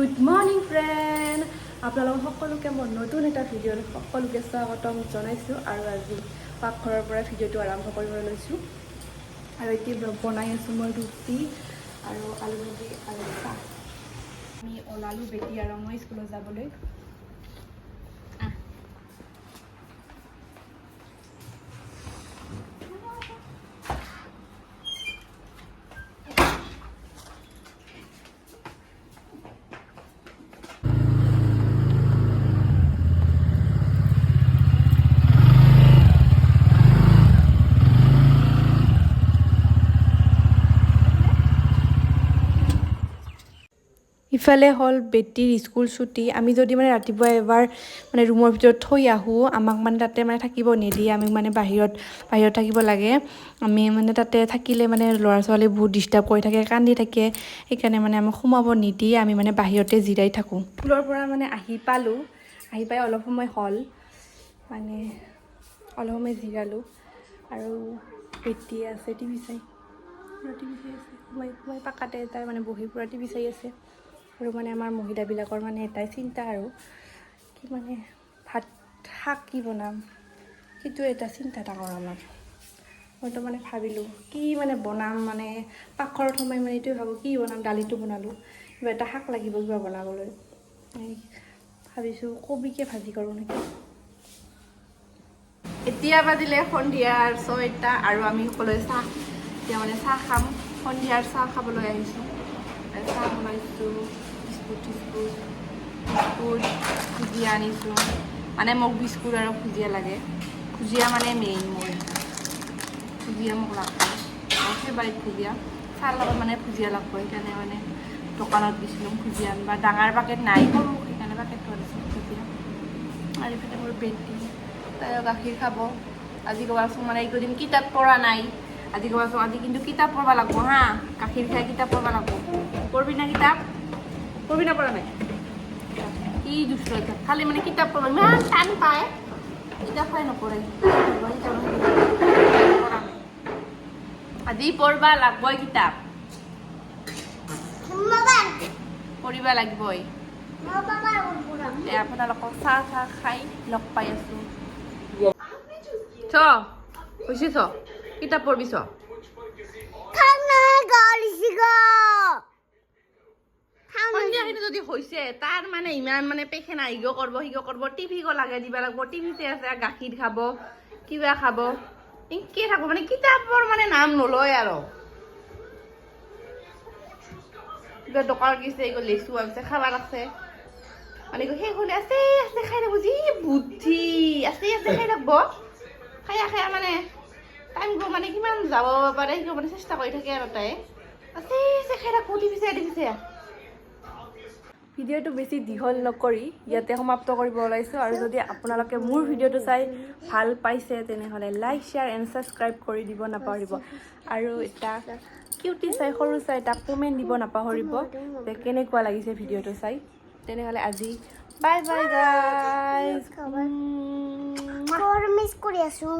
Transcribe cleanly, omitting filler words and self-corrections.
Good morning friend, আপোনালোক সকলোকে মই নতুন এটা ভিডিঅ'ত সকলোকে স্বাগতম জনাইছোঁ। আৰু আজি পাকঘৰৰ পৰা ভিডিঅ'টো আৰম্ভ কৰিবলৈ লৈছোঁ। আৰু এতিয়া বনাই আছোঁ মই ৰুটি আৰু আলু ভাজি আৰু চাহ। আমি ওলালোঁ বেটি আৰু মই স্কুলত যাবলৈ। ইফালে হ'ল বেটিৰ স্কুল ছুটি। আমি যদি মানে ৰাতিপুৱা এবাৰ মানে ৰুমৰ ভিতৰত থৈ আহোঁ, আমাক মানে তাতে মানে থাকিব নিদিয়ে। আমি মানে বাহিৰত থাকিব লাগে। আমি মানে তাতে থাকিলে মানে ল'ৰা ছোৱালী বহুত ডিষ্টাৰ্ব কৰি থাকে, কান্দি থাকে। সেইকাৰণে মানে আমাক সোমাব নিদিয়ে, আমি মানে বাহিৰতে জিৰাই থাকোঁ। স্কুলৰ পৰা মানে আহি পাই অলপ সময় হ'ল, মানে অলপ সময় জিৰালোঁ। আৰু বেটি আছে টিভি চাই আছে। মই পাকাতে তাই মানে বহি পুৰা টিভি চাই আছে। আৰু মানে আমাৰ মহিলাবিলাকৰ মানে এটাই চিন্তা আৰু কি মানে ভাত শাক কি বনাম, সেইটো এটা চিন্তা ডাঙৰ আমাৰ। মইতো মানে ভাবিলোঁ কি মানে বনাম, মানে পাকঘৰত সোমাই মানে এইটোৱে ভাবোঁ কি বনাম। দালিটো বনালোঁ, কিবা এটা শাক লাগিব কিবা বনাবলৈ। ভাবিছোঁ কবিকে ভাজি কৰোঁ নেকি। এতিয়া বাজিলে সন্ধিয়াৰ 6টা আৰু আমি সকলোৱে এতিয়া মানে চাহ খাম। সন্ধিয়াৰ চাহ খাবলৈ আহিছোঁ। চাহ বনাইছোঁ, বিস্কুট ভুজিয়া আনিছোঁ। মানে মোক বিস্কুট আৰু ভুজিয়া লাগে। ভুজিয়া মানে মেইন মোৰ, ভুজিয়া মোক লাগব। মোৰ ফেভাৰিট ভুজিয়া। চাহৰ লগত মানে ভুজিয়া লাগব। সেইকাৰণে মানে দোকানত দিছিলোঁ ভুজিয়া আনিব। ডাঙৰ পেকেট নাই, সৰু সেইকাৰণে পেকেটটো আনিছোঁ ভুজিয়া। আৰু এইফালে মোৰ বেটি, তাই গাখীৰ খাব। আজি ক'বাচোন মানে এইকেইদিন কিতাপ পঢ়া নাই। আজি ক'বাচোন আজি কিন্তু কিতাপ পঢ়িব লাগিব হা। গাখীৰ খাই কিতাপ পঢ়িব লাগিব। পঢ়বি না কিতাপ? পঢ়বি না পঢ়া নাই? কি দুষ্ট এটা, খালি মানে কিতাপ পঢ়িব ইমান টান পায়। কিতাপ খাই নপঢ়ে। আজি পঢ়বা লাগবই কিতাপ, পঢ়িব লাগবই। আপোনালোকক চাহ খাই লগ পাই আছোঁ। কিতাপ পঢ়বি সন্ধিয়াখিনি যদি হৈছে তাৰ মানে ইমান মানে পেখেনা ইগ কৰিব টিভি লাগে দিব লাগিব। টিভিতে আছে গাখীৰ খাব, কিবা খাব, এনেকৈ থাকব মানে কিতাপৰ মানে নাম নলয় আৰু। কিবা দোকানত গেছে এইগো লেচু আনছে খাব লাগছে, মানে শেষ হ'লে আছে খাই থাকব। যি বুদ্ধি আছে খাই থাকব। খাই মানে টাইম গো মানে কিমান যাব পাৰে সেইটো মানে চেষ্টা কৰি থাকে আৰু তাই আছে খাই থাকব। টিভি চাই ভিডিঅ'টো বেছি দীঘল নকৰি ইয়াতে সমাপ্ত কৰিব ওলাইছোঁ। আৰু যদি আপোনালোকে মোৰ ভিডিঅ'টো চাই ভাল পাইছে তেনেহ'লে লাইক, শ্বেয়াৰ এণ্ড ছাবস্ক্ৰাইব কৰি দিব নাপাহৰিব। আৰু এটা কিউটি চাই সৰু চাই এটা কমেণ্ট দিব নাপাহৰিব যে কেনেকুৱা লাগিছে ভিডিঅ'টো চাই। তেনেহ'লে আজি বাই বাই গাইজ। মিছ কৰি আছোঁ।